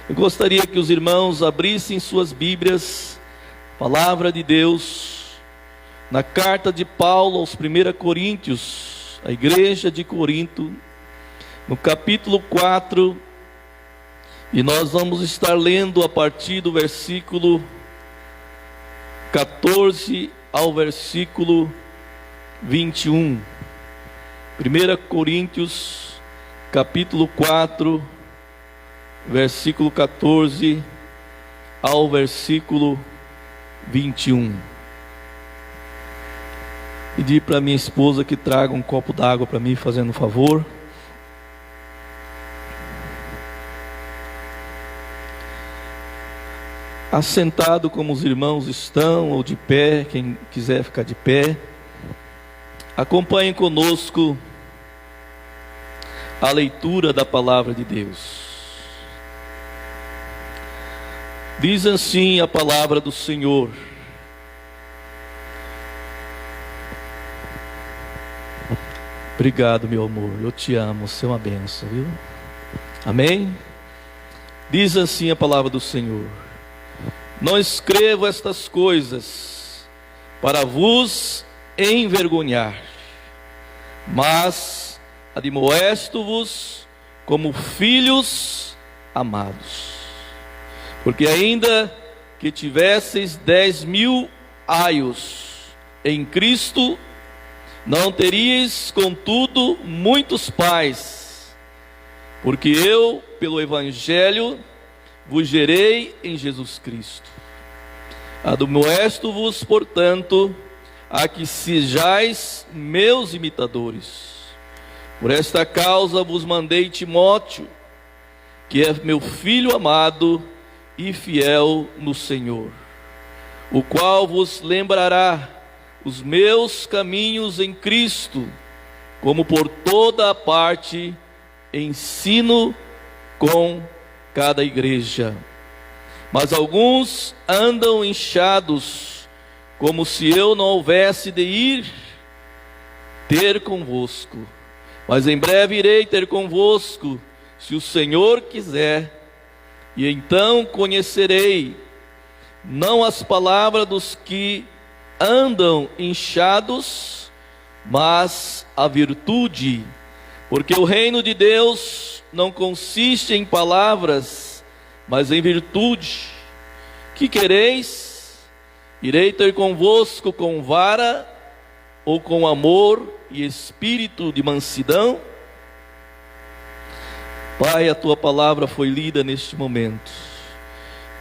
Eu gostaria que os irmãos abrissem suas Bíblias, Palavra de Deus, na carta de Paulo aos 1 Coríntios, a igreja de Corinto, no capítulo 4, e nós vamos estar lendo a partir do versículo 14 ao versículo 21. 1 Coríntios, capítulo 4, versículo 14 ao versículo 21. Pedi para minha esposa que traga um copo d'água para mim, fazendo um favor. Assentado como os irmãos estão, ou de pé, quem quiser ficar de pé, acompanhem conosco a leitura da palavra de Deus. Diz assim a palavra do Senhor: obrigado, meu amor, eu te amo, você é uma bênção, viu? Amém? Diz assim a palavra do Senhor: não escrevo estas coisas para vos envergonhar, mas admoesto-vos como filhos amados. Porque ainda que tivesseis 10.000 aios em Cristo, não teríeis contudo muitos pais, porque eu, pelo Evangelho, vos gerei em Jesus Cristo. Admoesto-vos, portanto, a que sejais meus imitadores. Por esta causa vos mandei Timóteo, que é meu filho amado e fiel no Senhor, o qual vos lembrará os meus caminhos em Cristo, como por toda a parte ensino com cada igreja. Mas alguns andam inchados, como se eu não houvesse de ir ter convosco. Mas em breve irei ter convosco, se o Senhor quiser, e então conhecerei, não as palavras dos que andam inchados, mas a virtude, porque o reino de Deus não consiste em palavras, mas em virtude. Que quereis? Irei ter convosco com vara, ou com amor e espírito de mansidão? Pai, a tua palavra foi lida neste momento.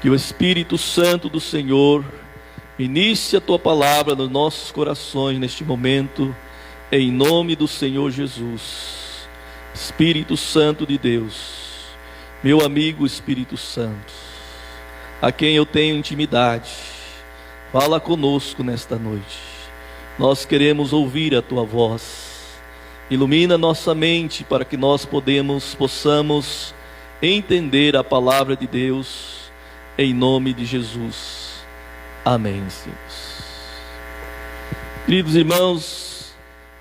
Que o Espírito Santo do Senhor inicie a tua palavra nos nossos corações neste momento, em nome do Senhor Jesus. Espírito Santo de Deus, meu amigo Espírito Santo, a quem eu tenho intimidade, fala conosco nesta noite. Nós queremos ouvir a tua voz. Ilumina nossa mente para que nós possamos entender a palavra de Deus, em nome de Jesus. Amém, Senhor. Queridos irmãos,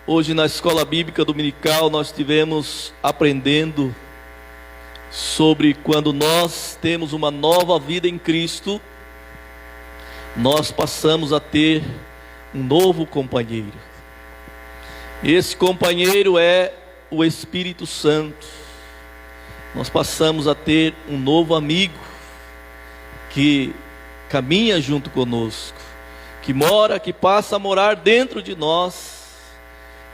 hoje na escola bíblica dominical nós estivemos aprendendo sobre quando nós temos uma nova vida em Cristo, nós passamos a ter um novo companheiro. Esse companheiro é o Espírito Santo. Nós passamos a ter um novo amigo que caminha junto conosco, que passa a morar dentro de nós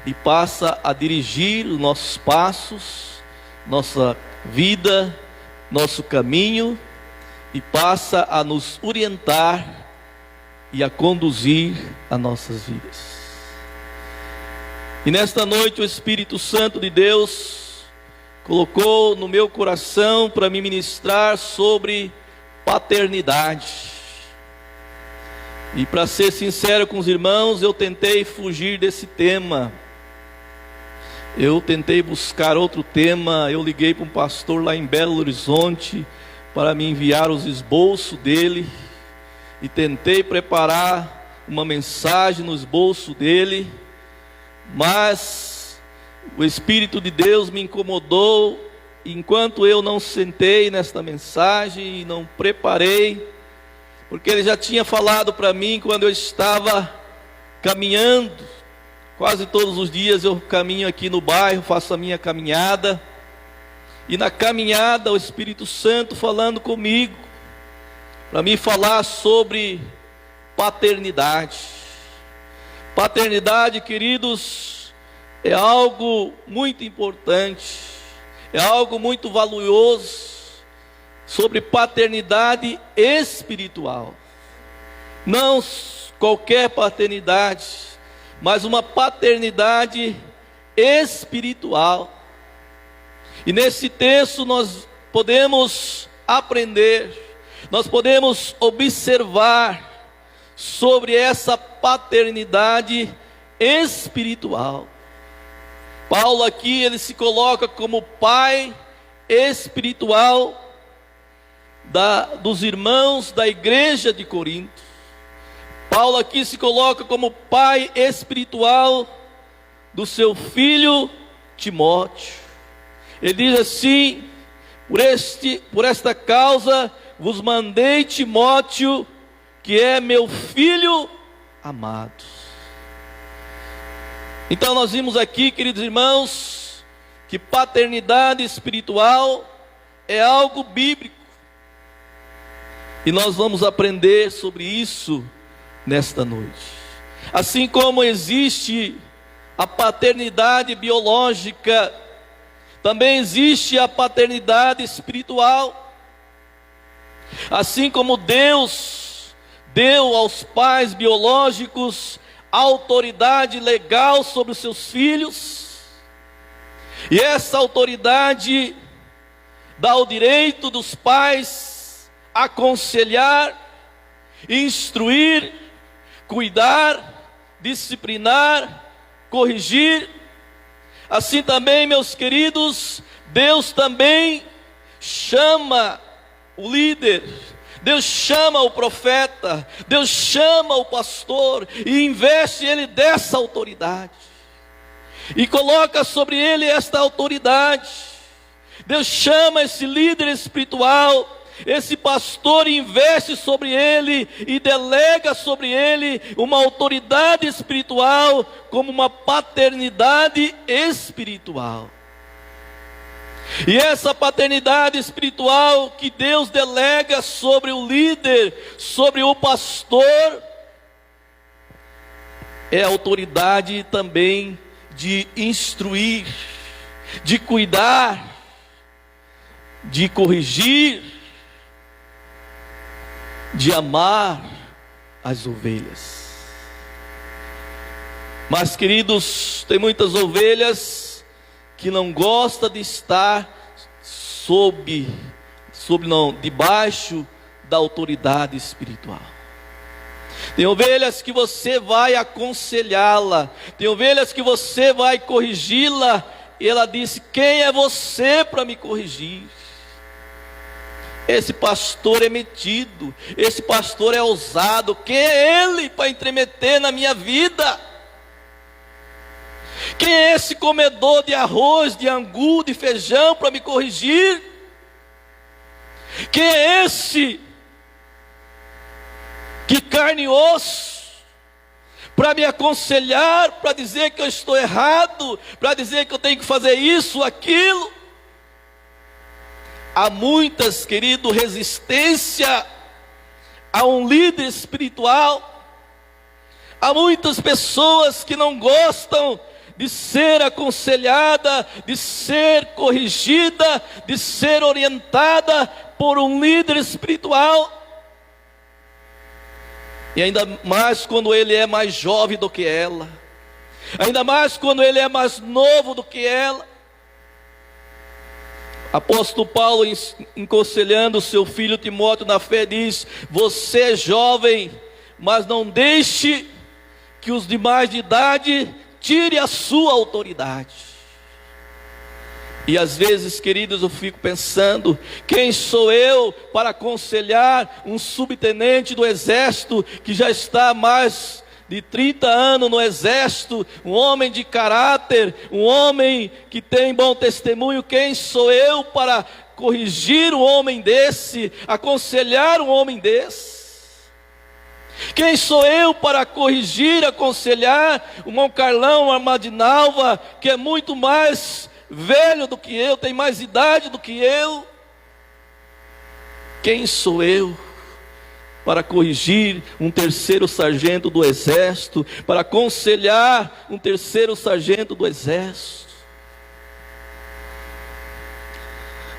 e passa a dirigir os nossos passos, nossa vida, nosso caminho, e passa a nos orientar e a conduzir as nossas vidas. E nesta noite o Espírito Santo de Deus colocou no meu coração para me ministrar sobre paternidade. E para ser sincero com os irmãos, eu tentei fugir desse tema. Eu tentei buscar outro tema. Eu liguei para um pastor lá em Belo Horizonte para me enviar os esboços dele, e tentei preparar uma mensagem no esboço dele, mas o Espírito de Deus me incomodou enquanto eu não sentei nesta mensagem e não preparei, porque ele já tinha falado para mim quando eu estava caminhando. Quase todos os dias eu caminho aqui no bairro, faço a minha caminhada, e na caminhada o Espírito Santo falando comigo, para me falar sobre paternidade. Paternidade, queridos, é algo muito importante, é algo muito valioso, sobre paternidade espiritual. Não qualquer paternidade, mas uma paternidade espiritual. E nesse texto nós podemos aprender, nós podemos observar sobre essa paternidade espiritual. Paulo aqui, ele se coloca como pai espiritual dos irmãos da igreja de Corinto. Paulo aqui se coloca como pai espiritual do seu filho Timóteo. Ele diz assim: por esta causa vos mandei Timóteo, que é meu filho amado. Então nós vimos aqui, queridos irmãos, que paternidade espiritual é algo bíblico. E nós vamos aprender sobre isso nesta noite. Assim como existe a paternidade biológica, também existe a paternidade espiritual. Assim como Deus deu aos pais biológicos autoridade legal sobre os seus filhos, e essa autoridade dá o direito dos pais aconselhar, instruir, cuidar, disciplinar, corrigir. Assim também, meus queridos, Deus também chama o líder, Deus chama o profeta, Deus chama o pastor e investe ele dessa autoridade, e coloca sobre ele esta autoridade. Deus chama esse líder espiritual, esse pastor, investe sobre ele e delega sobre ele uma autoridade espiritual, como uma paternidade espiritual. E essa paternidade espiritual que Deus delega sobre o líder, sobre o pastor, é a autoridade também de instruir, de cuidar, de corrigir, de amar as ovelhas. Mas, queridos, tem muitas ovelhas que não gostam de estar debaixo da autoridade espiritual. Tem ovelhas que você vai aconselhá-la, tem ovelhas que você vai corrigi-la, e ela disse: quem é você para me corrigir? Esse pastor é metido, esse pastor é ousado, quem é ele para entremeter na minha vida? Quem é esse comedor de arroz, de angu, de feijão para me corrigir? Quem é esse que carne e osso para me aconselhar, para dizer que eu estou errado, para dizer que eu tenho que fazer isso, aquilo? Há muitas, querido, resistência a um líder espiritual. Há muitas pessoas que não gostam de ser aconselhada, de ser corrigida, de ser orientada por um líder espiritual. E ainda mais quando ele é mais jovem do que ela, ainda mais quando ele é mais novo do que ela. Apóstolo Paulo, aconselhando o seu filho Timóteo na fé, diz: você é jovem, mas não deixe que os demais de idade tire a sua autoridade. E às vezes, queridos, eu fico pensando: quem sou eu para aconselhar um subtenente do exército que já está mais de 30 anos no exército, um homem de caráter, um homem que tem bom testemunho. Quem sou eu para corrigir um homem desse, aconselhar um homem desse? Quem sou eu para corrigir, aconselhar o irmão Carlão Armadinalva, que é muito mais velho do que eu, tem mais idade do que eu? Quem sou eu para corrigir um terceiro sargento do exército, para aconselhar um terceiro sargento do exército?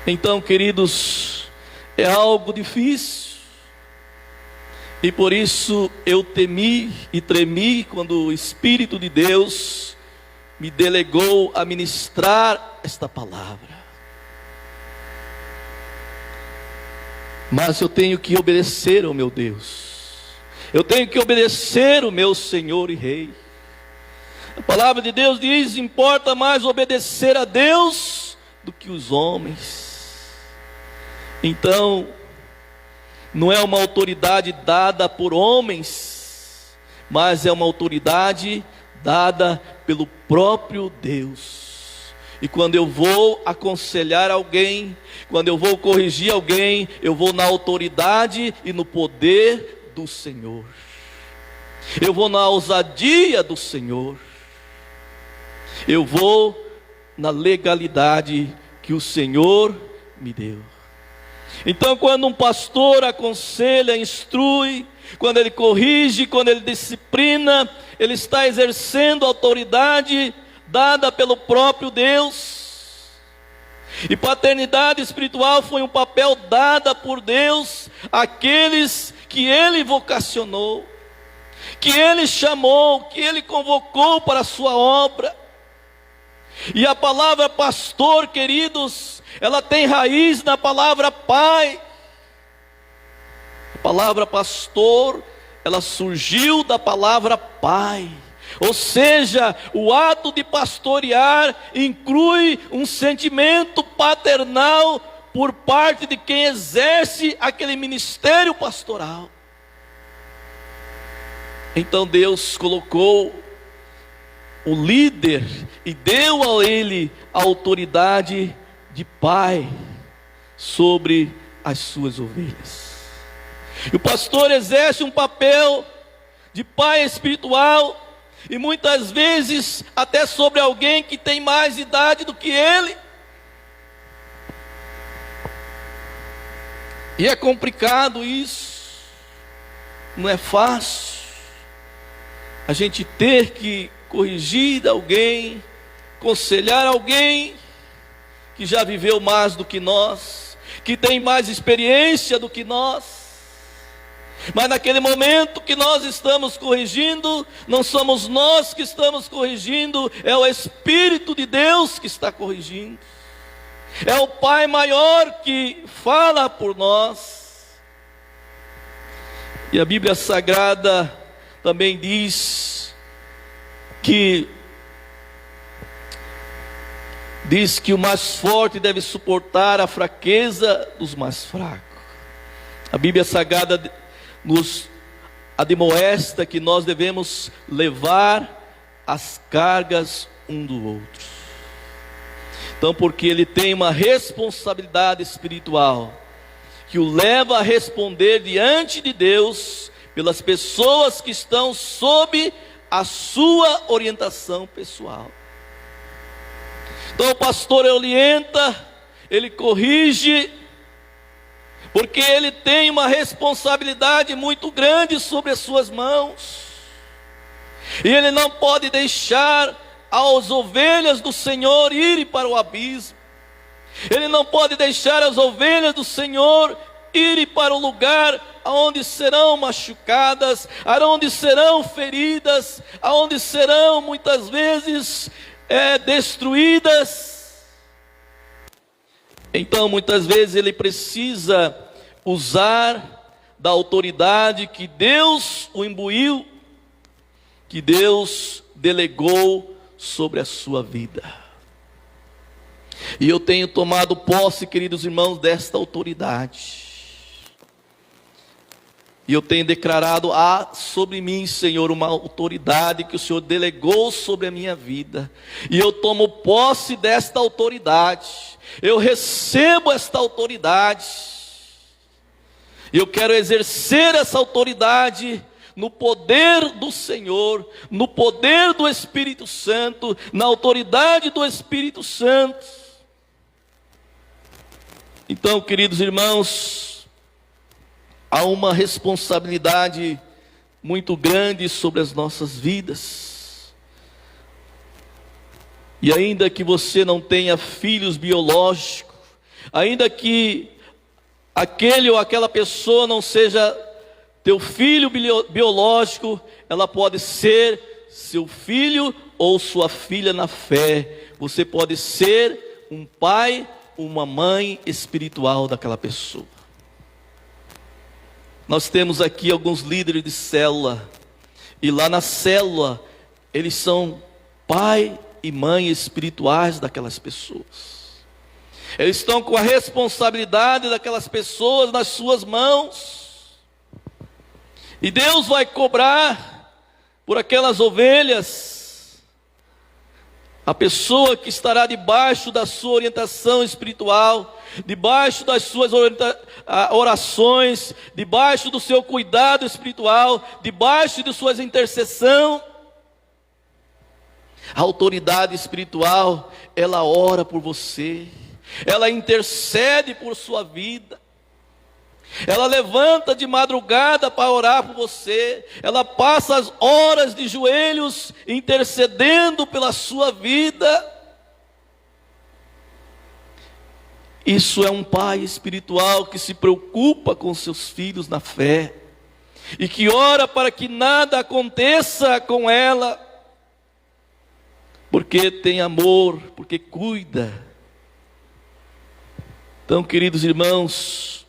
Então, queridos, é algo difícil. E por isso eu temi e tremi quando o Espírito de Deus me delegou a ministrar esta palavra. Mas eu tenho que obedecer ao meu Deus. Eu tenho que obedecer ao meu Senhor e Rei. A palavra de Deus diz: importa mais obedecer a Deus do que os homens. Então, não é uma autoridade dada por homens, mas é uma autoridade dada pelo próprio Deus. E quando eu vou aconselhar alguém, quando eu vou corrigir alguém, eu vou na autoridade e no poder do Senhor. Eu vou na ousadia do Senhor. Eu vou na legalidade que o Senhor me deu. Então, quando um pastor aconselha, instrui, quando ele corrige, quando ele disciplina, ele está exercendo a autoridade dada pelo próprio Deus. E paternidade espiritual foi um papel dado por Deus àqueles que Ele vocacionou, que Ele chamou, que Ele convocou para a sua obra. E a palavra pastor, queridos, ela tem raiz na palavra pai. A palavra pastor, ela surgiu da palavra pai. Ou seja, o ato de pastorear inclui um sentimento paternal por parte de quem exerce aquele ministério pastoral. Então Deus colocou o líder e deu a ele a autoridade de pai sobre as suas ovelhas. E o pastor exerce um papel de pai espiritual, e muitas vezes até sobre alguém que tem mais idade do que ele. E é complicado isso, não é fácil a gente ter que corrigir alguém, aconselhar alguém que já viveu mais do que nós, que tem mais experiência do que nós. Mas naquele momento que nós estamos corrigindo, não somos nós que estamos corrigindo, é o Espírito de Deus que está corrigindo. É o Pai maior que fala por nós. E a Bíblia Sagrada também diz que o mais forte deve suportar a fraqueza dos mais fracos. A Bíblia Sagrada nos admoesta que nós devemos levar as cargas um do outro. Então, porque ele tem uma responsabilidade espiritual que o leva a responder diante de Deus pelas pessoas que estão sob a sua orientação pessoal. Então o pastor orienta, ele corrige, porque ele tem uma responsabilidade muito grande sobre as suas mãos. E ele não pode deixar as ovelhas do Senhor irem para o abismo. Ele não pode deixar as ovelhas do Senhor irem para o lugar aonde serão machucadas, aonde serão feridas, aonde serão muitas vezes destruídas. Então muitas vezes ele precisa usar da autoridade que Deus o imbuiu, que Deus delegou sobre a sua vida. E eu tenho tomado posse, queridos irmãos, desta autoridade. E eu tenho declarado: há sobre mim, Senhor, uma autoridade que o Senhor delegou sobre a minha vida. E eu tomo posse desta autoridade. Eu recebo esta autoridade. E eu quero exercer essa autoridade no poder do Senhor, no poder do Espírito Santo, na autoridade do Espírito Santo. Então, queridos irmãos, há uma responsabilidade muito grande sobre as nossas vidas. E ainda que você não tenha filhos biológicos, ainda que aquele ou aquela pessoa não seja teu filho biológico, ela pode ser seu filho ou sua filha na fé. Você pode ser um pai, uma mãe espiritual daquela pessoa. Nós temos aqui alguns líderes de célula, e lá na célula, eles são pai e mãe espirituais daquelas pessoas. Eles estão com a responsabilidade daquelas pessoas nas suas mãos. E Deus vai cobrar por aquelas ovelhas, a pessoa que estará debaixo da sua orientação espiritual, debaixo das suas orações, debaixo do seu cuidado espiritual, debaixo de suas intercessões. A autoridade espiritual, ela ora por você, ela intercede por sua vida. Ela levanta de madrugada para orar por você. Ela passa as horas de joelhos intercedendo pela sua vida. Isso é um pai espiritual que se preocupa com seus filhos na fé e que ora para que nada aconteça com ela, porque tem amor, porque cuida. Então, queridos irmãos,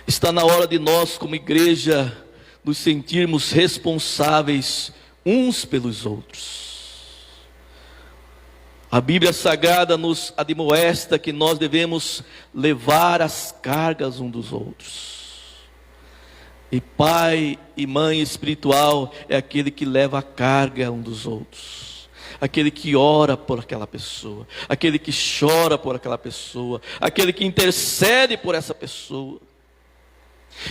está na hora de nós, como igreja, nos sentirmos responsáveis uns pelos outros. A Bíblia Sagrada nos admoesta que nós devemos levar as cargas uns dos outros. E pai e mãe espiritual é aquele que leva a carga um dos outros. Aquele que ora por aquela pessoa, aquele que chora por aquela pessoa, aquele que intercede por essa pessoa.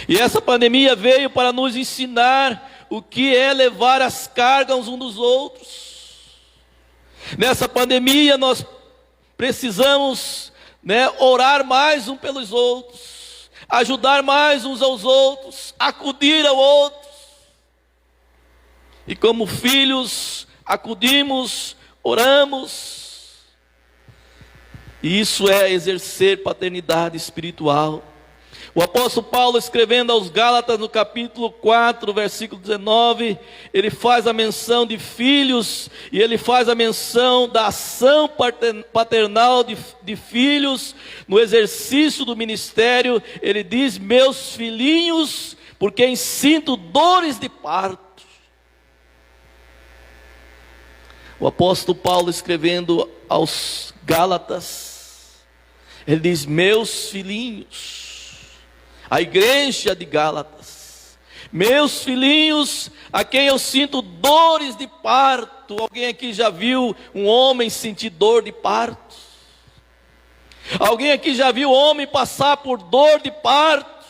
E essa pandemia veio para nos ensinar o que é levar as cargas uns dos outros. Nessa pandemia nós precisamos, orar mais uns pelos outros, ajudar mais uns aos outros, acudir ao outro. E como filhos, acudimos, oramos. E isso é exercer paternidade espiritual. O apóstolo Paulo, escrevendo aos Gálatas no capítulo 4, versículo 19, ele faz a menção de filhos, e ele faz a menção da ação paternal de filhos no exercício do ministério. Ele diz: meus filhinhos, por quem sinto dores de parto. O apóstolo Paulo, escrevendo aos Gálatas, ele diz: meus filhinhos, a igreja de Gálatas, meus filhinhos, a quem eu sinto dores de parto. Alguém aqui já viu um homem sentir dor de parto? Alguém aqui já viu um homem passar por dor de parto?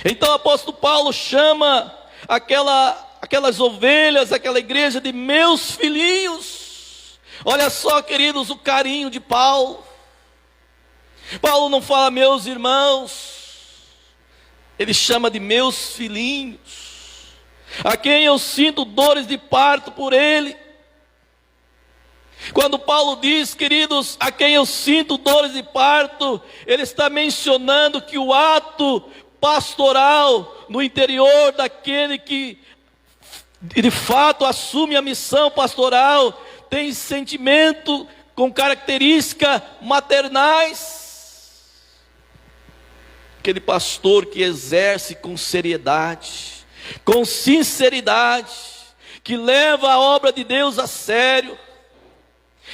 Então o apóstolo Paulo chama aquelas ovelhas, aquela igreja de meus filhinhos. Olha só, queridos, o carinho de Paulo. Paulo não fala meus irmãos, ele chama de meus filhinhos, a quem eu sinto dores de parto por ele. Quando Paulo diz, queridos, a quem eu sinto dores de parto, ele está mencionando que o ato pastoral no interior daquele que de fato assume a missão pastoral tem sentimento com características maternais. Aquele pastor que exerce com seriedade, com sinceridade, que leva a obra de Deus a sério.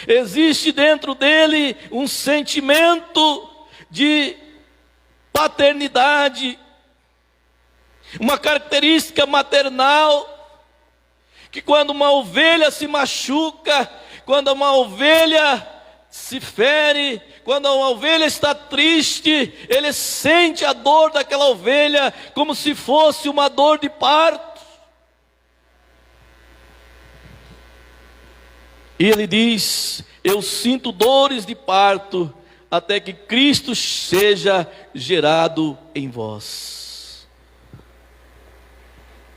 Existe dentro dele um sentimento de paternidade, uma característica maternal, que quando uma ovelha se machuca, quando uma ovelha se fere, quando uma ovelha está triste, ele sente a dor daquela ovelha como se fosse uma dor de parto. E ele diz: eu sinto dores de parto até que Cristo seja gerado em vós.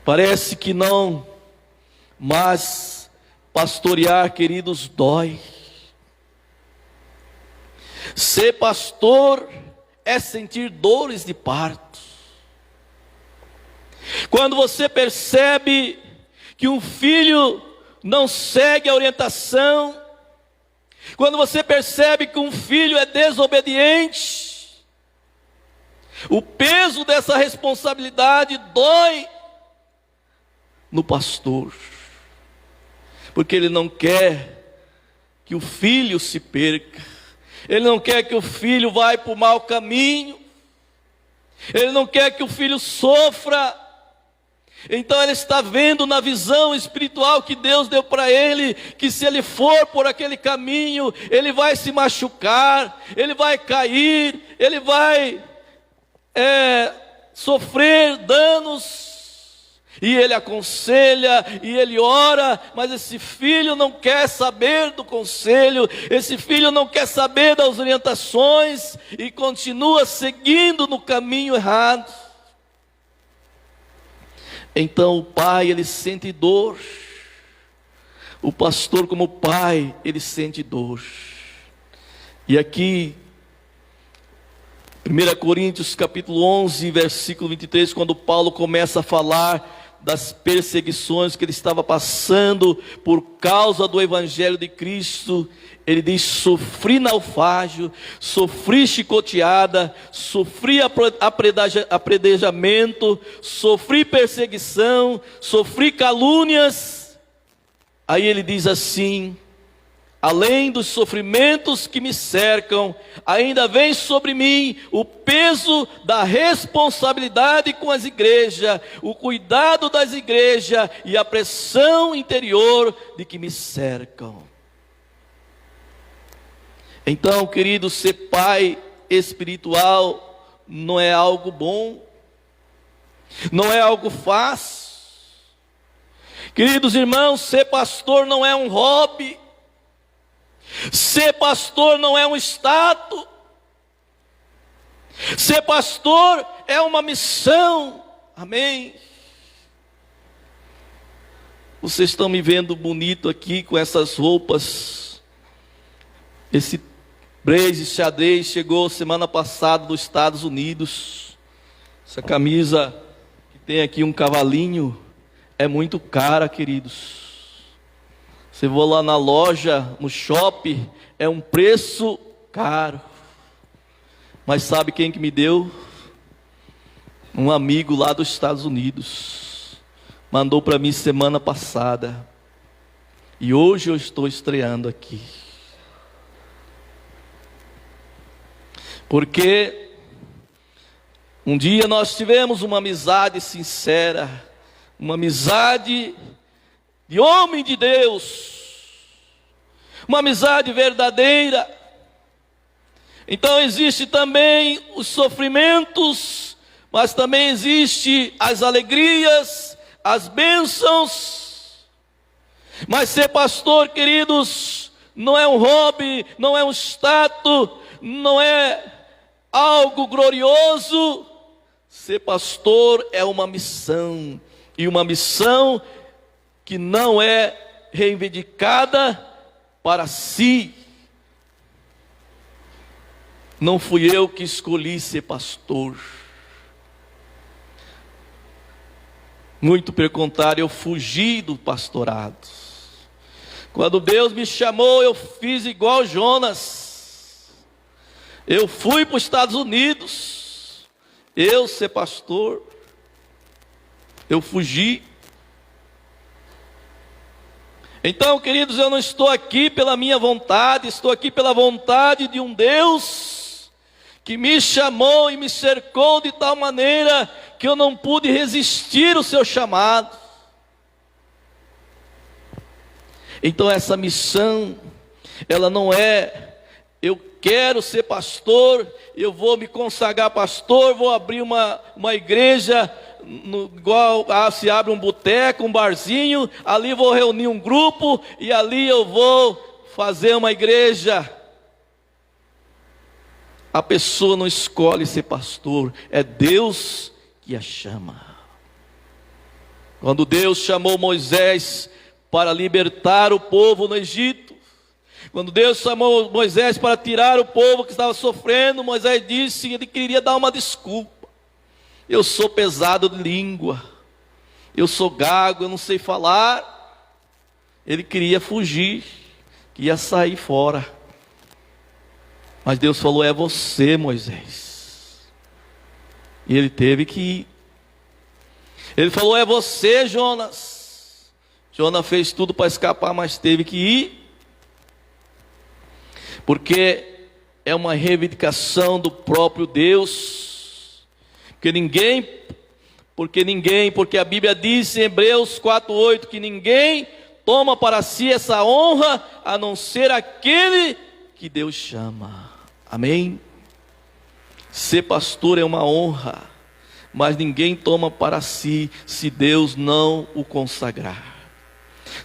Parece que não, mas pastorear, queridos, dói. Ser pastor é sentir dores de parto. Quando você percebe que um filho não segue a orientação, quando você percebe que um filho é desobediente, o peso dessa responsabilidade dói no pastor, porque ele não quer que o filho se perca, ele não quer que o filho vá para o mau caminho, ele não quer que o filho sofra. Então ele está vendo na visão espiritual que Deus deu para ele, que se ele for por aquele caminho, ele vai se machucar, ele vai cair, ele vai sofrer danos. E ele aconselha, e ele ora, mas esse filho não quer saber do conselho, esse filho não quer saber das orientações, e continua seguindo no caminho errado. Então o pai, ele sente dor. O pastor, como pai, ele sente dor. E aqui, 1 Coríntios capítulo 11, versículo 23, quando Paulo começa a falar das perseguições que ele estava passando por causa do evangelho de Cristo, ele diz: sofri naufrágio, sofri chicoteada, sofri apredejamento, sofri perseguição, sofri calúnias. Aí ele diz assim: além dos sofrimentos que me cercam, ainda vem sobre mim o peso da responsabilidade com as igrejas, o cuidado das igrejas e a pressão interior de que me cercam. Então, querido, ser pai espiritual não é algo bom, não é algo fácil. Queridos irmãos, ser pastor não é um hobby. Ser pastor não é um status. Ser pastor é uma missão. Amém. Vocês estão me vendo bonito aqui com essas roupas. Esse blazer xadrez chegou semana passada dos Estados Unidos. Essa camisa que tem aqui um cavalinho é muito cara, queridos. Você for lá na loja, no shopping, é um preço caro. Mas sabe quem que me deu? Um amigo lá dos Estados Unidos. Mandou para mim semana passada. E hoje eu estou estreando aqui. Porque um dia nós tivemos uma amizade sincera, uma amizade de homem de Deus, uma amizade verdadeira. Então existe também os sofrimentos, mas também existe as alegrias, as bênçãos. Mas ser pastor, queridos, não é um hobby, não é um status, não é algo glorioso. Ser pastor é uma missão, e uma missão que não é reivindicada para si. Não fui eu que escolhi ser pastor. Muito pelo contrário, eu fugi do pastorado. Quando Deus me chamou, eu fiz igual Jonas. Eu fui para os Estados Unidos. Eu ser pastor. Eu fugi. Então, queridos, eu não estou aqui pela minha vontade, estou aqui pela vontade de um Deus que me chamou e me cercou de tal maneira que eu não pude resistir ao seu chamado. Então essa missão, ela não é, eu quero ser pastor, eu vou me consagrar pastor, vou abrir uma igreja, igual se abre um boteco, um barzinho, ali vou reunir um grupo e ali eu vou fazer uma igreja. A pessoa não escolhe ser pastor, é Deus que a chama. Quando Deus chamou Moisés para libertar o povo no Egito, quando Deus chamou Moisés para tirar o povo que estava sofrendo, Moisés disse que ele queria dar uma desculpa. Eu sou pesado de língua, eu sou gago, eu não sei falar. Ele queria fugir, queria sair fora. Mas Deus falou, é você, Moisés. E ele teve que ir. Ele falou, é você, Jonas. Jonas fez tudo para escapar, mas teve que ir. Porque é uma reivindicação do próprio Deus. Porque a Bíblia diz em Hebreus 4:8 que ninguém toma para si essa honra, a não ser aquele que Deus chama. Amém? Ser pastor é uma honra, mas ninguém toma para si, se Deus não o consagrar,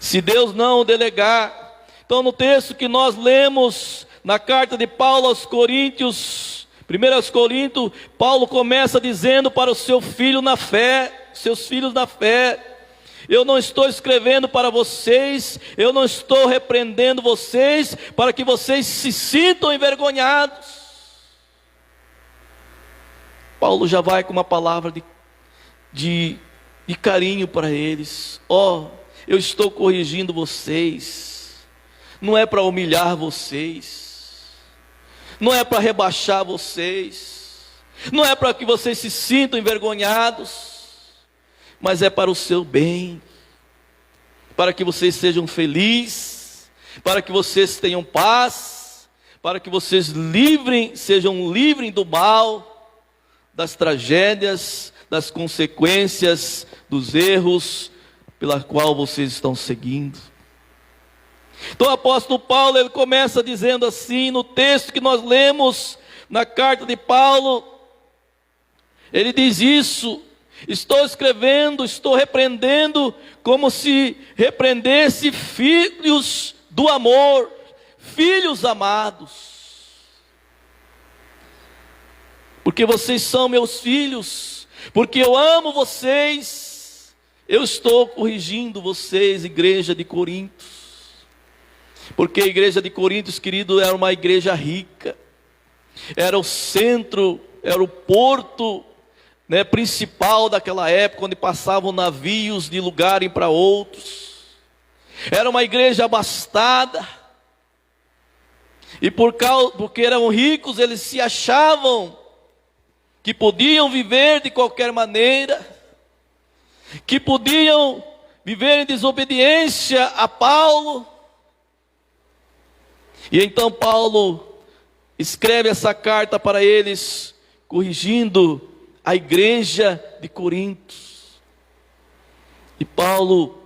se Deus não o delegar. Então no texto que nós lemos, na carta de Paulo aos Coríntios, 1 Coríntios, Paulo começa dizendo para o seu filho na fé, seus filhos na fé: eu não estou escrevendo para vocês, eu não estou repreendendo vocês, para que vocês se sintam envergonhados. Paulo já vai com uma palavra de carinho para eles. Eu estou corrigindo vocês, não é para humilhar vocês, não é para rebaixar vocês, não é para que vocês se sintam envergonhados, mas é para o seu bem, para que vocês sejam felizes, para que vocês tenham paz, para que vocês sejam livres do mal, das tragédias, das consequências, dos erros pela qual vocês estão seguindo. Então o apóstolo Paulo, ele começa dizendo assim, no texto que nós lemos, na carta de Paulo, ele diz isso: estou escrevendo, estou repreendendo, como se repreendesse filhos do amor, filhos amados, porque vocês são meus filhos, porque eu amo vocês. Eu estou corrigindo vocês, igreja de Corinto, porque a igreja de Corinto, querido, era uma igreja rica, era o centro, era o porto, principal daquela época, onde passavam navios de lugarem para outros. Era uma igreja abastada, e porque eram ricos, eles se achavam que podiam viver de qualquer maneira, que podiam viver em desobediência a Paulo. E então Paulo escreve essa carta para eles, corrigindo a igreja de Corinto. E Paulo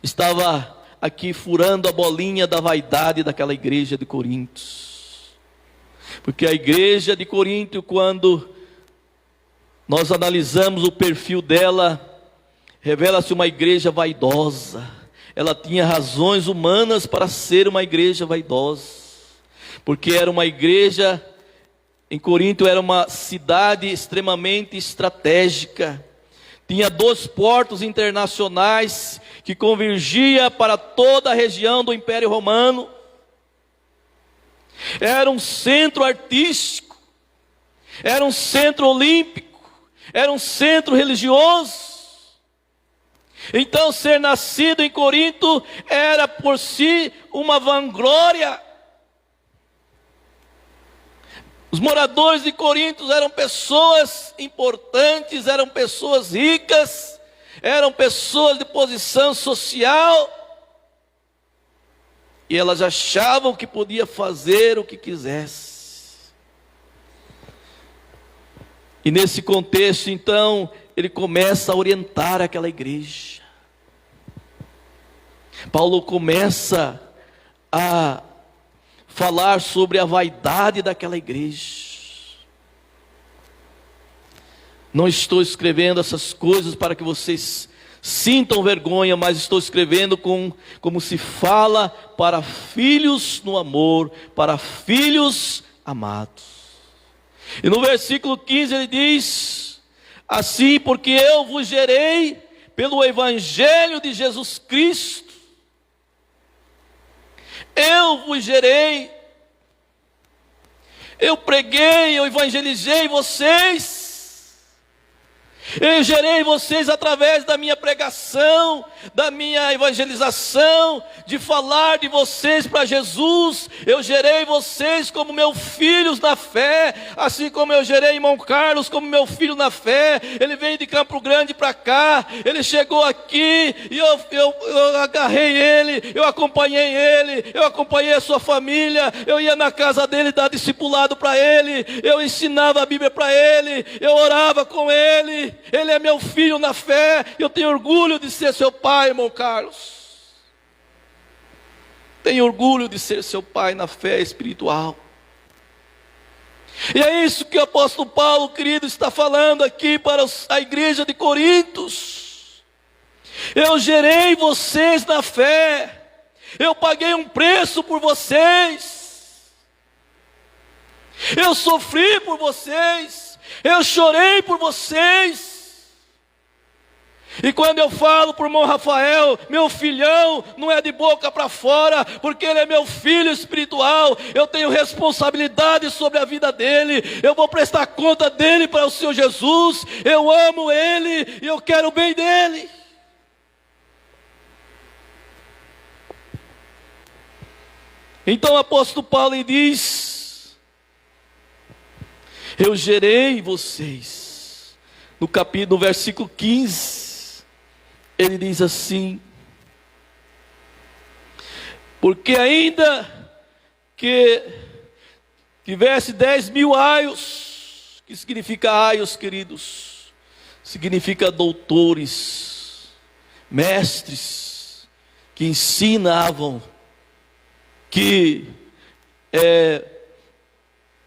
estava aqui furando a bolinha da vaidade daquela igreja de Corinto, porque a igreja de Corinto, quando nós analisamos o perfil dela, revela-se uma igreja vaidosa. Ela tinha razões humanas para ser uma igreja vaidosa, porque era uma igreja, em Corinto era uma cidade extremamente estratégica, tinha 2 portos internacionais que convergia para toda a região do Império Romano, era um centro artístico, era um centro olímpico, era um centro religioso. Então ser nascido em Corinto era por si uma vanglória. Os moradores de Corinto eram pessoas importantes, eram pessoas ricas, eram pessoas de posição social, e elas achavam que podia fazer o que quisesse. E nesse contexto, então, ele começa a orientar aquela igreja. Paulo começa a falar sobre a vaidade daquela igreja. Não estou escrevendo essas coisas para que vocês sintam vergonha, mas estou escrevendo como se fala para filhos no amor, para filhos amados. E no versículo 15 ele diz assim: porque eu vos gerei pelo evangelho de Jesus Cristo. Eu vos gerei, eu preguei, eu evangelizei vocês. Eu gerei vocês através da minha pregação, da minha evangelização, de falar de vocês para Jesus. Eu gerei vocês como meus filhos na fé, assim como eu gerei irmão Carlos como meu filho na fé. Ele veio de Campo Grande para cá, ele chegou aqui e eu agarrei ele, eu acompanhei a sua família, eu ia na casa dele dar discipulado para ele, eu ensinava a Bíblia para ele, eu orava com ele. Ele é meu filho na fé. Eu tenho orgulho de ser seu pai, irmão Carlos. Tenho orgulho de ser seu pai na fé espiritual. E é isso que o apóstolo Paulo, querido, está falando aqui para a igreja de Corintos. Eu gerei vocês na fé. Eu paguei um preço por vocês. Eu sofri por vocês. Eu chorei por vocês. E quando eu falo para o irmão Rafael, meu filhão, não é de boca para fora, porque ele é meu filho espiritual. Eu tenho responsabilidade sobre a vida dele. Eu vou prestar conta dele para o Senhor Jesus. Eu amo ele e eu quero o bem dele. Então o apóstolo Paulo diz: eu gerei vocês. No versículo 15, ele diz assim: porque ainda que tivesse 10.000 aios, que significa aios, queridos? Significa doutores, mestres, que ensinavam, que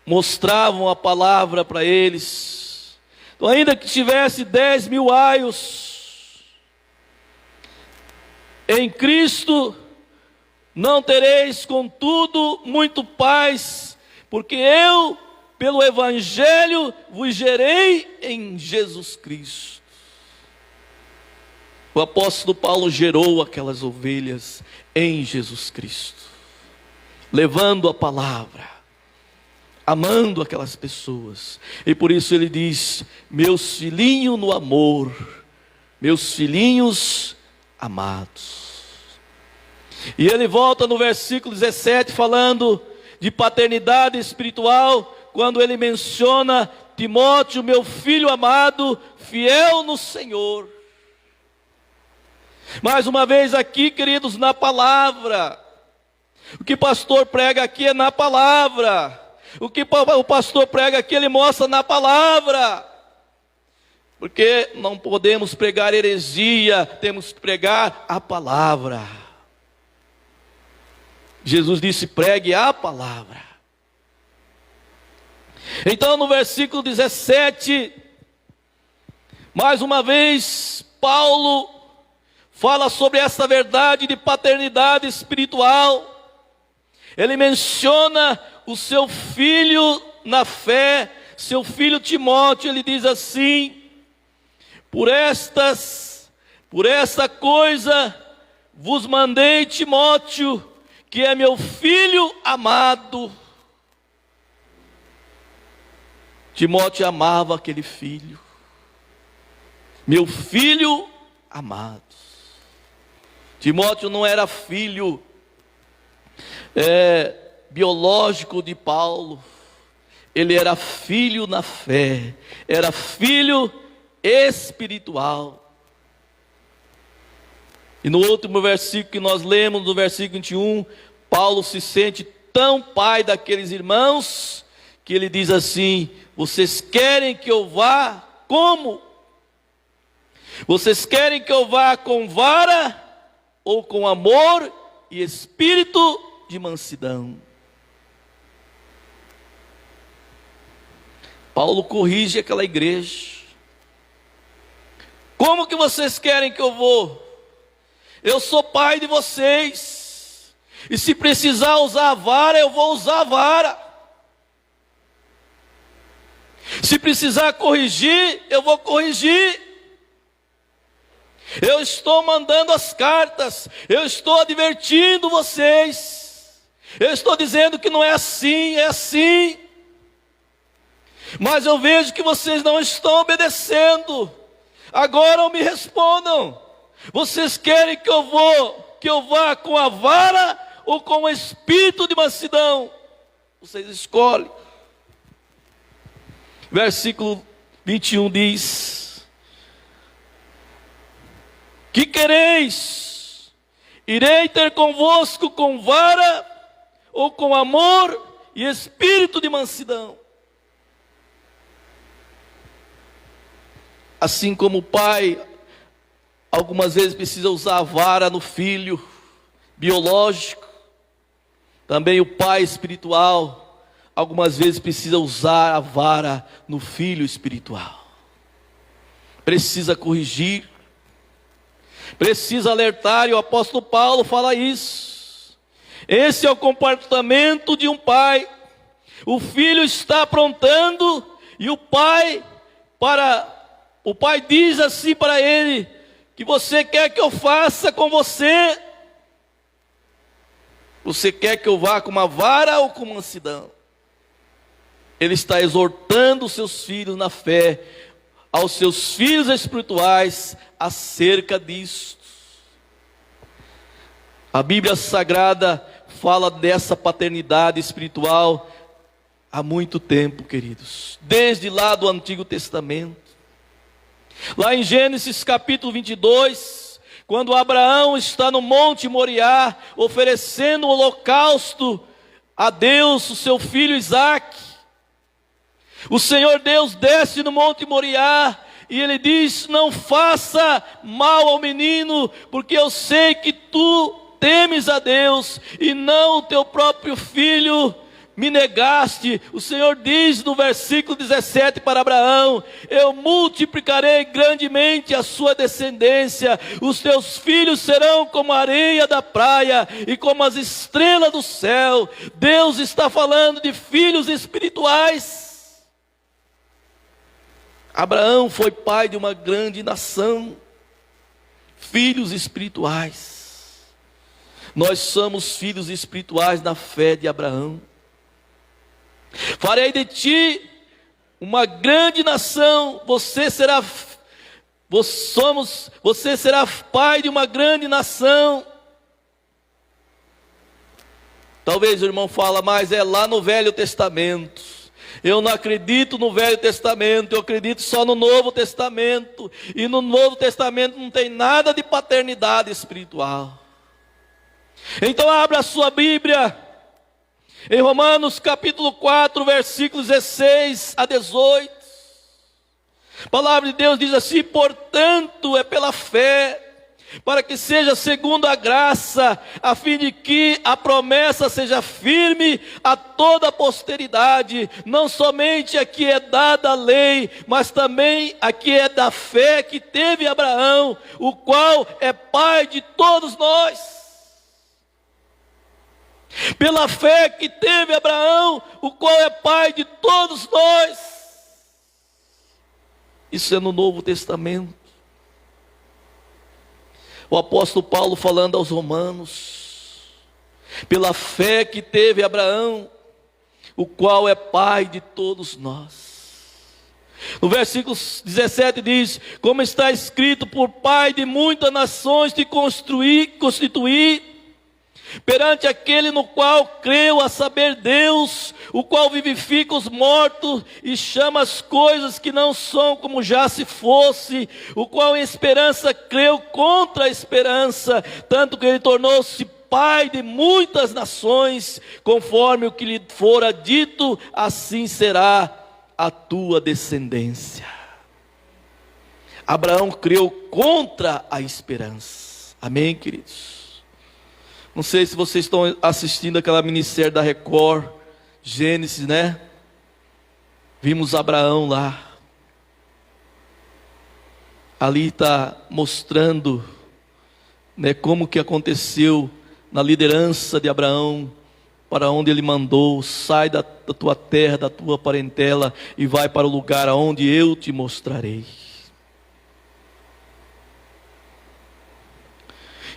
mostravam a palavra para eles. Então, ainda que tivesse 10.000 aios, em Cristo não tereis, contudo, muito paz, porque eu, pelo evangelho, vos gerei em Jesus Cristo. O apóstolo Paulo gerou aquelas ovelhas em Jesus Cristo, levando a palavra, amando aquelas pessoas. E por isso ele diz: meus filhinhos no amor, meus filhinhos amados. E ele volta no versículo 17 falando de paternidade espiritual, quando ele menciona Timóteo, meu filho amado, fiel no Senhor. Mais uma vez aqui, queridos, na palavra. O que o pastor prega aqui é na palavra. O que o pastor prega aqui, ele mostra na palavra. Porque não podemos pregar heresia, temos que pregar a palavra. Jesus disse: pregue a palavra. Então no versículo 17, mais uma vez, Paulo fala sobre essa verdade de paternidade espiritual. Ele menciona o seu filho na fé, seu filho Timóteo. Ele diz assim: por esta coisa vos mandei, Timóteo, que é meu filho amado. Timóteo amava aquele filho, meu filho amado. Timóteo não era filho biológico de Paulo, ele era filho na fé, era filho espiritual. E no último versículo que nós lemos, no versículo 21, Paulo se sente tão pai daqueles irmãos, que ele diz assim: vocês querem que eu vá como? Vocês querem que eu vá com vara ou com amor e espírito de mansidão? Paulo corrige aquela igreja. Como que vocês querem que eu vou? Eu sou pai de vocês, e se precisar usar a vara, eu vou usar a vara. Se precisar corrigir, eu vou corrigir. Eu estou mandando as cartas, eu estou advertindo vocês, eu estou dizendo que não é assim, é assim. Mas eu vejo que vocês não estão obedecendo. Agora me respondam: vocês querem que eu vá com a vara ou com o espírito de mansidão? Vocês escolhem. Versículo 21 diz: que quereis? Irei ter convosco com vara ou com amor e espírito de mansidão? Assim como o pai algumas vezes precisa usar a vara no filho biológico, também o pai espiritual algumas vezes precisa usar a vara no filho espiritual. Precisa corrigir, precisa alertar, e o apóstolo Paulo fala isso. Esse é o comportamento de um pai. O filho está aprontando e o pai diz assim para ele: que você quer que eu faça com você? Você quer que eu vá com uma vara ou com mansidão? Ele está exortando os seus filhos na fé, aos seus filhos espirituais, acerca disso. A Bíblia Sagrada fala dessa paternidade espiritual há muito tempo, queridos, desde lá do Antigo Testamento. Lá em Gênesis capítulo 22, quando Abraão está no Monte Moriá, oferecendo o holocausto a Deus, o seu filho Isaque, o Senhor Deus desce no Monte Moriá e ele diz: não faça mal ao menino, porque eu sei que tu temes a Deus e não o teu próprio filho me negaste. O Senhor diz no versículo 17 para Abraão: eu multiplicarei grandemente a sua descendência, os teus filhos serão como a areia da praia e como as estrelas do céu. Deus está falando de filhos espirituais. Abraão foi pai de uma grande nação, filhos espirituais. Nós somos filhos espirituais na fé de Abraão. Farei de ti uma grande nação, você será pai de uma grande nação. Talvez o irmão fala, mas é lá no Velho Testamento. Eu não acredito no Velho Testamento, eu acredito só no Novo Testamento. E no Novo Testamento não tem nada de paternidade espiritual. Então abra a sua Bíblia em Romanos capítulo 4, versículos 16 a 18. A palavra de Deus diz assim: portanto é pela fé, para que seja segundo a graça, a fim de que a promessa seja firme a toda a posteridade, não somente a que é dada a lei, mas também a que é da fé que teve Abraão, o qual é pai de todos nós. Pela fé que teve Abraão, o qual é pai de todos nós. Isso é no Novo Testamento. O apóstolo Paulo falando aos romanos: pela fé que teve Abraão, o qual é pai de todos nós. No versículo 17 diz: como está escrito, por pai de muitas nações te constituí, perante aquele no qual creu, a saber Deus, o qual vivifica os mortos e chama as coisas que não são como já se fosse, o qual em esperança creu contra a esperança, tanto que ele tornou-se pai de muitas nações, conforme o que lhe fora dito, assim será a tua descendência. Abraão creu contra a esperança. Amém, queridos? Não sei se vocês estão assistindo aquela minissérie da Record, Gênesis, né? Vimos Abraão lá. Ali está mostrando, né, como que aconteceu na liderança de Abraão, para onde ele mandou: sai da tua terra, da tua parentela, e vai para o lugar aonde eu te mostrarei.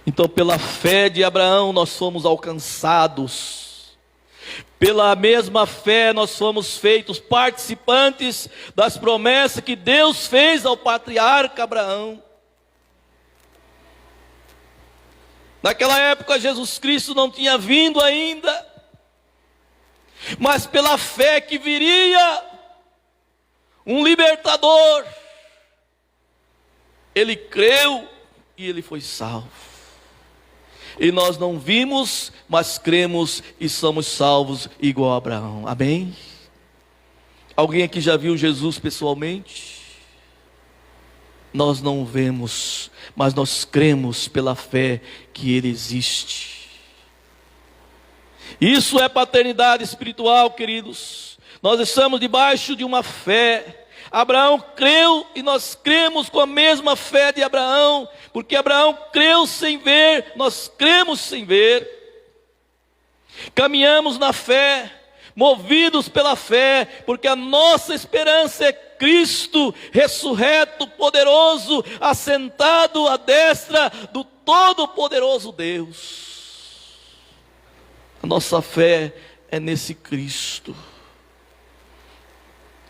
Então, pela fé de Abraão, nós fomos alcançados. Pela mesma fé, nós fomos feitos participantes das promessas que Deus fez ao patriarca Abraão. Naquela época, Jesus Cristo não tinha vindo ainda, mas pela fé que viria um libertador, ele creu e ele foi salvo. E nós não vimos, mas cremos e somos salvos igual a Abraão. Amém? Alguém aqui já viu Jesus pessoalmente? Nós não vemos, mas nós cremos pela fé que Ele existe. Isso é paternidade espiritual, queridos. Nós estamos debaixo de uma fé. Abraão creu e nós cremos com a mesma fé de Abraão, porque Abraão creu sem ver, nós cremos sem ver. Caminhamos na fé, movidos pela fé, porque a nossa esperança é Cristo ressurreto, poderoso, assentado à destra do Todo-Poderoso Deus. A nossa fé é nesse Cristo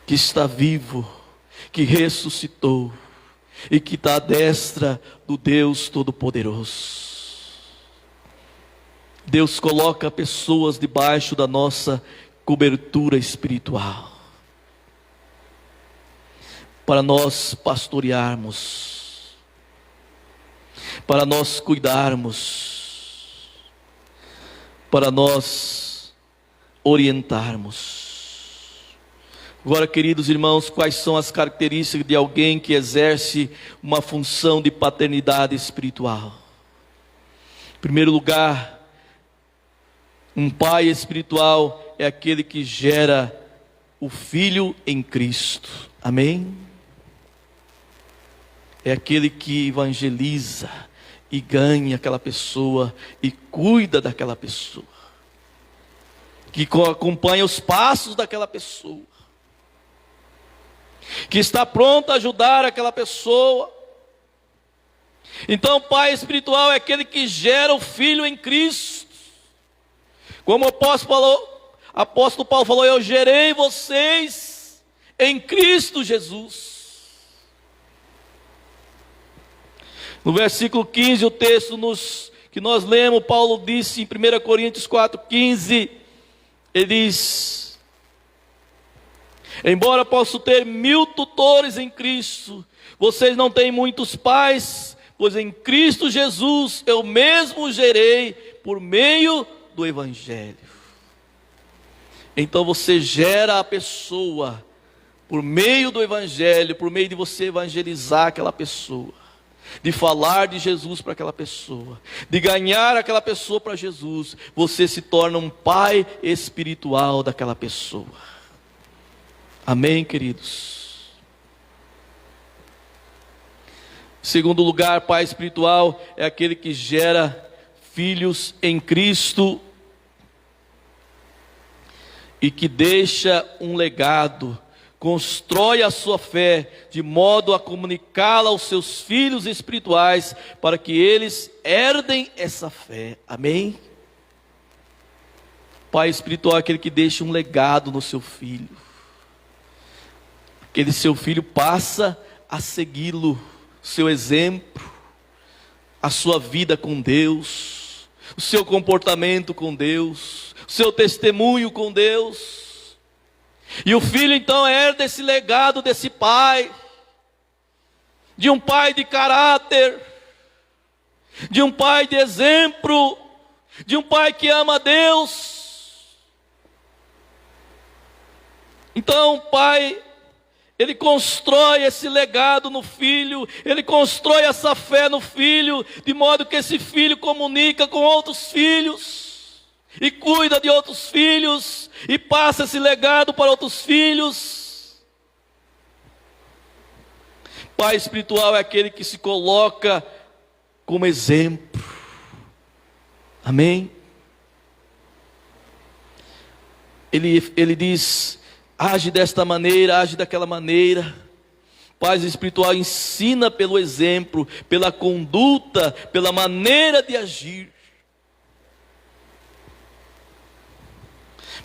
que está vivo, que ressuscitou e que está à destra do Deus Todo-Poderoso. Deus coloca pessoas debaixo da nossa cobertura espiritual, para nós pastorearmos, para nós cuidarmos, para nós orientarmos. Agora, queridos irmãos, quais são as características de alguém que exerce uma função de paternidade espiritual? Em primeiro lugar, um pai espiritual é aquele que gera o filho em Cristo. Amém? É aquele que evangeliza e ganha aquela pessoa e cuida daquela pessoa, que acompanha os passos daquela pessoa, que está pronto a ajudar aquela pessoa. Então, o pai espiritual é aquele que gera o filho em Cristo. Como o apóstolo Paulo falou: eu gerei vocês em Cristo Jesus. No versículo 15, o texto que nós lemos, Paulo disse em 1 Coríntios 4,15, ele diz: embora posso ter 1000 tutores em Cristo, vocês não têm muitos pais, pois em Cristo Jesus eu mesmo gerei por meio do Evangelho. Então você gera a pessoa por meio do Evangelho, por meio de você evangelizar aquela pessoa, de falar de Jesus para aquela pessoa, de ganhar aquela pessoa para Jesus. Você se torna um pai espiritual daquela pessoa. Amém, queridos? Em segundo lugar, pai espiritual é aquele que gera filhos em Cristo e que deixa um legado, constrói a sua fé de modo a comunicá-la aos seus filhos espirituais, para que eles herdem essa fé. Amém? Pai espiritual é aquele que deixa um legado no seu filho. Aquele seu filho passa a segui-lo, seu exemplo, a sua vida com Deus, o seu comportamento com Deus, o seu testemunho com Deus. E o filho então herda esse legado desse pai, de um pai de caráter, de um pai de exemplo, de um pai que ama a Deus. Então o pai, ele constrói esse legado no filho, ele constrói essa fé no filho, de modo que esse filho comunica com outros filhos, e cuida de outros filhos, e passa esse legado para outros filhos. Pai espiritual é aquele que se coloca como exemplo. Amém? Ele diz: age desta maneira, age daquela maneira. Pai espiritual ensina pelo exemplo, pela conduta, pela maneira de agir.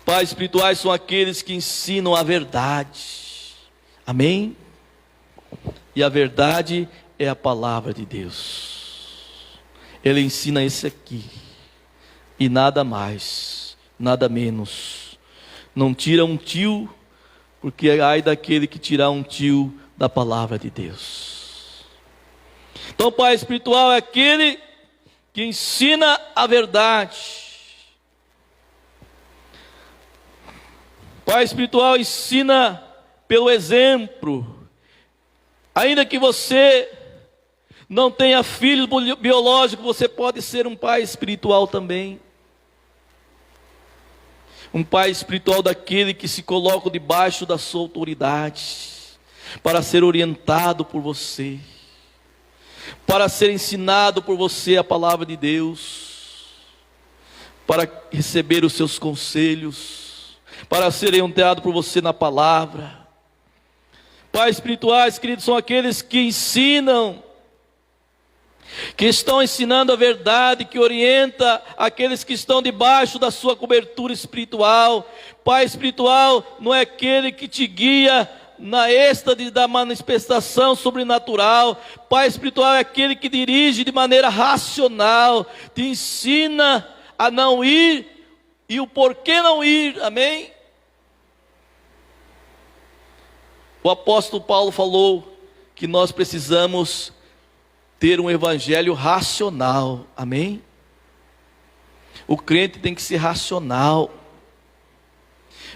Pais espirituais são aqueles que ensinam a verdade. Amém? E a verdade é a palavra de Deus. Ele ensina esse aqui. E nada mais, nada menos. Não tira um tio, porque ai daquele que tirar um tio da palavra de Deus. Então, pai espiritual é aquele que ensina a verdade. Pai espiritual ensina pelo exemplo. Ainda que você não tenha filhos biológicos, você pode ser um pai espiritual também. Um pai espiritual daquele que se coloca debaixo da sua autoridade, para ser orientado por você, para ser ensinado por você a palavra de Deus, para receber os seus conselhos, para ser orientado por você na palavra. Pais espirituais, queridos, são aqueles que ensinam, que estão ensinando a verdade, que orienta aqueles que estão debaixo da sua cobertura espiritual. Pai espiritual não é aquele que te guia na êxtase da manifestação sobrenatural. Pai espiritual é aquele que dirige de maneira racional, te ensina a não ir e o porquê não ir. Amém? O apóstolo Paulo falou que nós precisamos ter um evangelho racional. Amém? O crente tem que ser racional.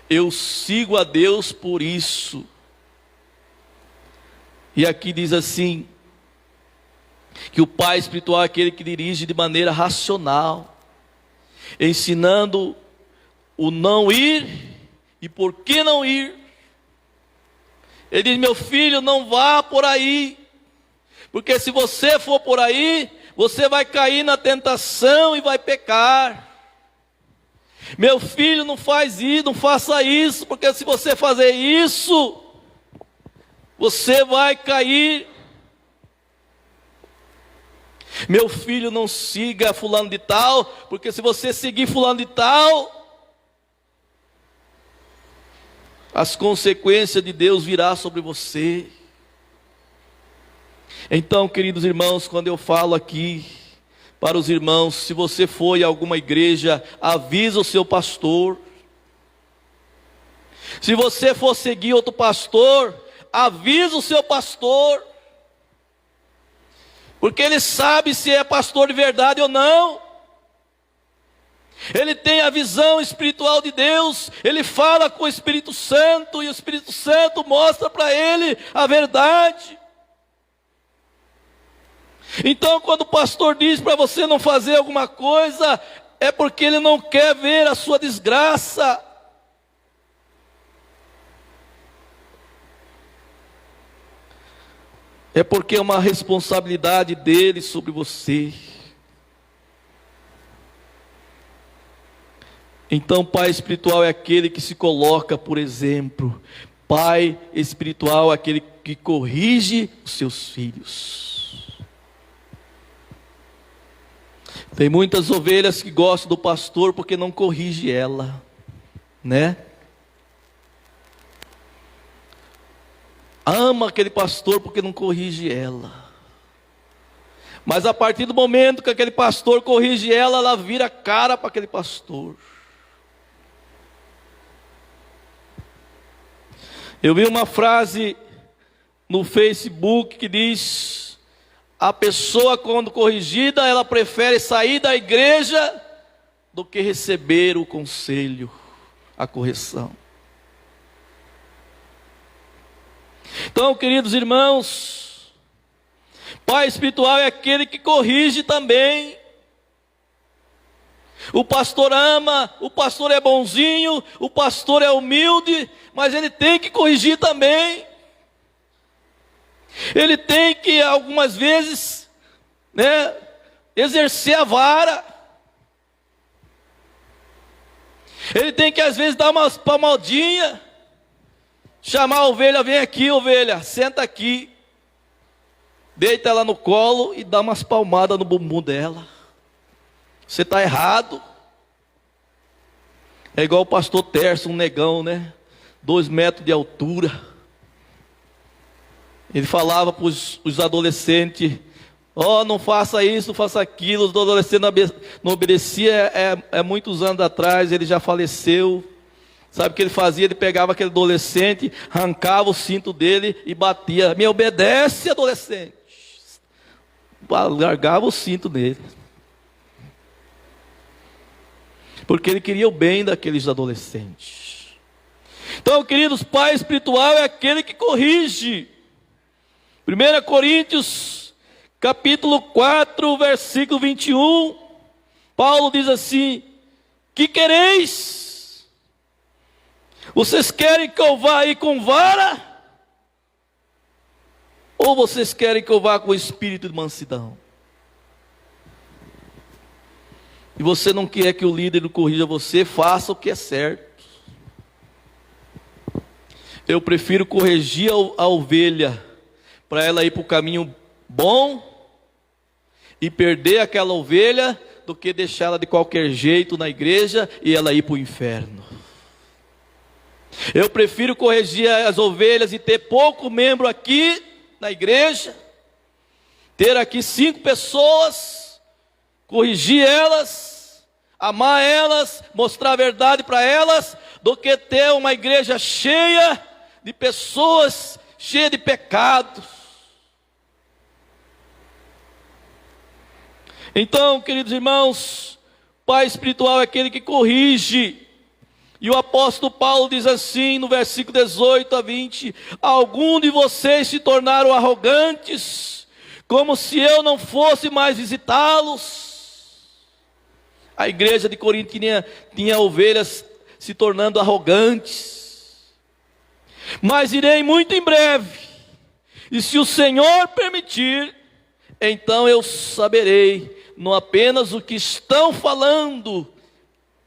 Eu sigo a Deus por isso. E aqui diz assim, que o pai espiritual é aquele que dirige de maneira racional, ensinando o não ir e por que não ir. Ele diz: meu filho, não vá por aí, porque se você for por aí, você vai cair na tentação e vai pecar. Meu filho, não faz isso, não faça isso, porque se você fazer isso, você vai cair. Meu filho, não siga fulano de tal, porque se você seguir fulano de tal, as consequências de Deus virá sobre você. Então, queridos irmãos, quando eu falo aqui para os irmãos, se você for em alguma igreja, avisa o seu pastor. Se você for seguir outro pastor, avisa o seu pastor, porque ele sabe se é pastor de verdade ou não. Ele tem a visão espiritual de Deus, ele fala com o Espírito Santo, e o Espírito Santo mostra para ele a verdade. Então, quando o pastor diz para você não fazer alguma coisa, é porque ele não quer ver a sua desgraça. É porque é uma responsabilidade dele sobre você. Então, pai espiritual é aquele que se coloca, por exemplo. Pai espiritual é aquele que corrige os seus filhos. Tem muitas ovelhas que gostam do pastor porque não corrige ela, né? Ama aquele pastor porque não corrige ela. Mas a partir do momento que aquele pastor corrige ela, ela vira a cara para aquele pastor. Eu vi uma frase no Facebook que diz: a pessoa quando corrigida, ela prefere sair da igreja do que receber o conselho, a correção. Então, queridos irmãos, pai espiritual é aquele que corrige também. O pastor ama, o pastor é bonzinho, o pastor é humilde, mas ele tem que corrigir também. Ele tem que, algumas vezes, exercer a vara. Ele tem que, às vezes, dar umas palmadinhas, chamar a ovelha: vem aqui, ovelha, senta aqui. Deita ela no colo e dá umas palmadas no bumbum dela. Você está errado. É igual o pastor Terço, um negão, 2 metros de altura. Ele falava para os adolescentes: não faça isso, não faça aquilo. Os adolescentes não obedeciam. Muitos anos atrás, ele já faleceu. Sabe o que ele fazia? Ele pegava aquele adolescente, arrancava o cinto dele e batia: me obedece, adolescente. Largava o cinto dele. Porque ele queria o bem daqueles adolescentes. Então, queridos, pai espiritual é aquele que corrige. 1 Coríntios, capítulo 4, versículo 21. Paulo diz assim: que quereis? Vocês querem que eu vá aí com vara? Ou vocês querem que eu vá com espírito de mansidão? E você não quer que o líder corrija você, faça o que é certo. Eu prefiro corrigir a ovelha, para ela ir para o caminho bom, e perder aquela ovelha, do que deixá-la de qualquer jeito na igreja, e ela ir para o inferno. Eu prefiro corrigir as ovelhas e ter pouco membro aqui na igreja, ter aqui 5 pessoas, corrigir elas, amar elas, mostrar a verdade para elas, do que ter uma igreja cheia de pessoas, cheia de pecados. Então, queridos irmãos, pai espiritual é aquele que corrige. E o apóstolo Paulo diz assim no versículo 18 a 20: algum de vocês se tornaram arrogantes, como se eu não fosse mais visitá-los. A igreja de Corinto tinha ovelhas se tornando arrogantes. Mas irei muito em breve, e se o Senhor permitir, então eu saberei não apenas o que estão falando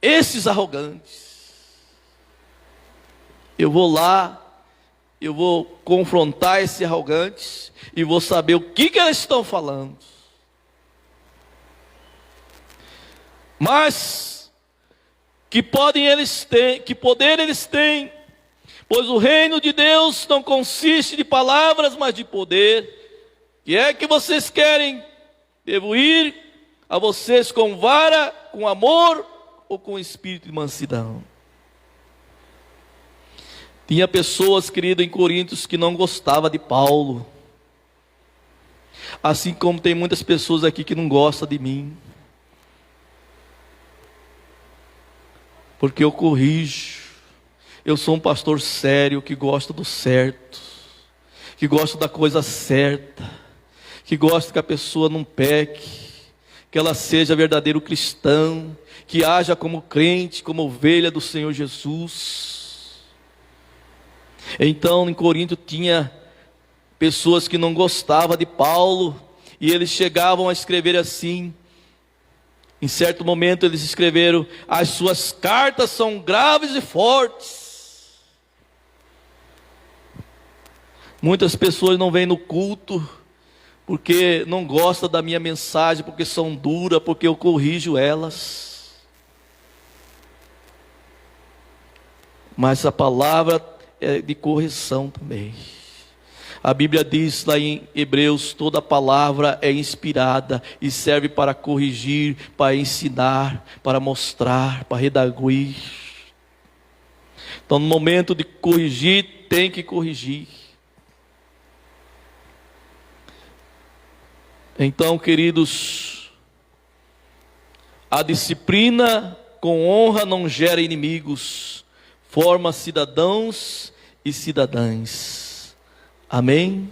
esses arrogantes. Eu vou lá, eu vou confrontar esses arrogantes e vou saber o que eles estão falando. Mas que poder eles têm, pois o reino de Deus não consiste de palavras, mas de poder. Que é que vocês querem? Devo ir a vocês com vara, com amor ou com espírito de mansidão? Tinha pessoas, querido, em Coríntios que não gostavam de Paulo. Assim como tem muitas pessoas aqui que não gostam de mim. Porque eu corrijo. Eu sou um pastor sério, que gosta do certo, que gosta da coisa certa, que gosta que a pessoa não peque, que ela seja verdadeiro cristão, que haja como crente, como ovelha do Senhor Jesus. Então, em Corinto tinha pessoas que não gostavam de Paulo, e eles chegavam a escrever assim. Em certo momento eles escreveram: as suas cartas são graves e fortes. Muitas pessoas não vêm no culto porque não gostam da minha mensagem, porque são duras, porque eu corrijo elas. Mas a palavra é de correção também. A Bíblia diz lá em Hebreus: toda palavra é inspirada e serve para corrigir, para ensinar, para mostrar, para redarguir. Então, no momento de corrigir, tem que corrigir. Então, queridos, A disciplina com honra não gera inimigos, forma cidadãos e cidadãs. Amém?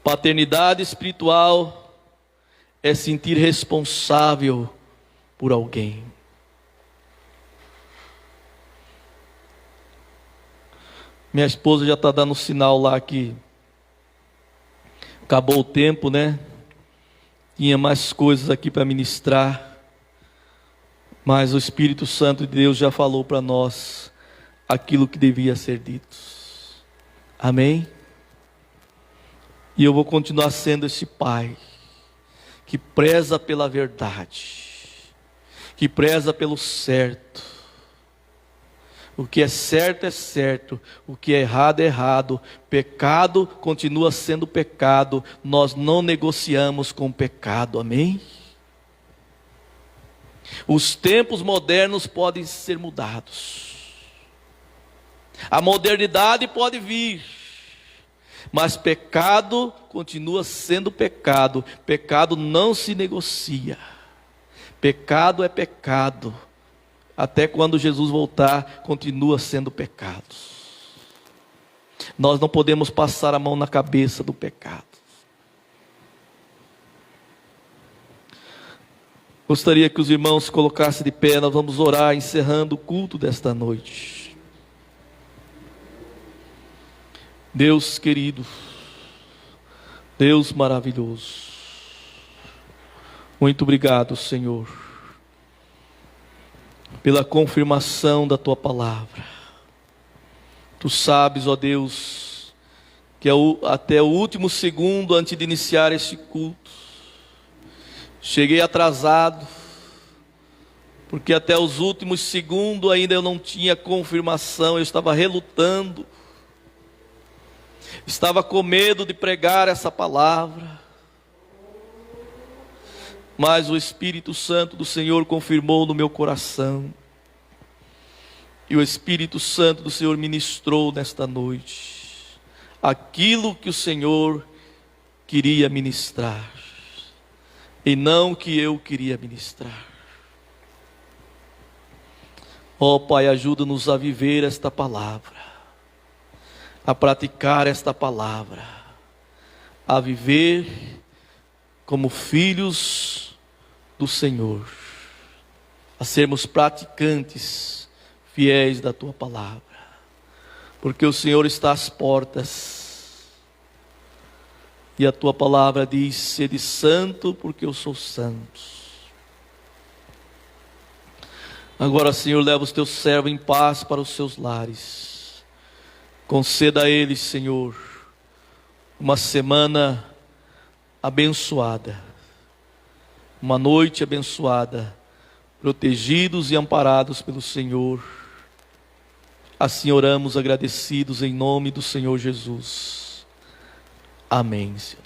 Paternidade espiritual é sentir responsável por alguém. Minha esposa já está dando sinal lá que acabou o tempo, né? Tinha mais coisas aqui para ministrar, mas o Espírito Santo de Deus já falou para nós aquilo que devia ser dito. Amém? E eu vou continuar sendo esse pai que preza pela verdade, que preza pelo certo. O que é certo, o que é errado. Pecado continua sendo pecado. Nós não negociamos com o pecado, amém? Os tempos modernos podem ser mudados. A modernidade pode vir, mas pecado continua sendo pecado. Pecado não se negocia. Pecado é pecado. Até quando Jesus voltar, continua sendo pecado. Nós não podemos passar a mão na cabeça do pecado. Gostaria que os irmãos se colocassem de pé. Nós vamos orar, encerrando o culto desta noite. Deus querido, Deus maravilhoso, muito obrigado, Senhor, pela confirmação da Tua palavra. Tu sabes, ó Deus, que até o último segundo antes de iniciar este culto, cheguei atrasado, porque até os últimos segundos ainda eu não tinha confirmação, eu estava relutando, estava com medo de pregar essa palavra, mas o Espírito Santo do Senhor confirmou no meu coração, e o Espírito Santo do Senhor ministrou nesta noite aquilo que o Senhor queria ministrar, e não que eu queria ministrar. Ó Pai, ajuda-nos a viver esta palavra, a praticar esta palavra, a viver como filhos do Senhor, a sermos praticantes fiéis da Tua palavra, porque o Senhor está às portas, e a Tua palavra diz: sede santo, porque eu sou santo. Agora, Senhor, leva os Teus servos em paz para os seus lares, conceda a eles, Senhor, uma semana abençoada, uma noite abençoada, protegidos e amparados pelo Senhor. Assim oramos agradecidos em nome do Senhor Jesus. Amém, Senhor.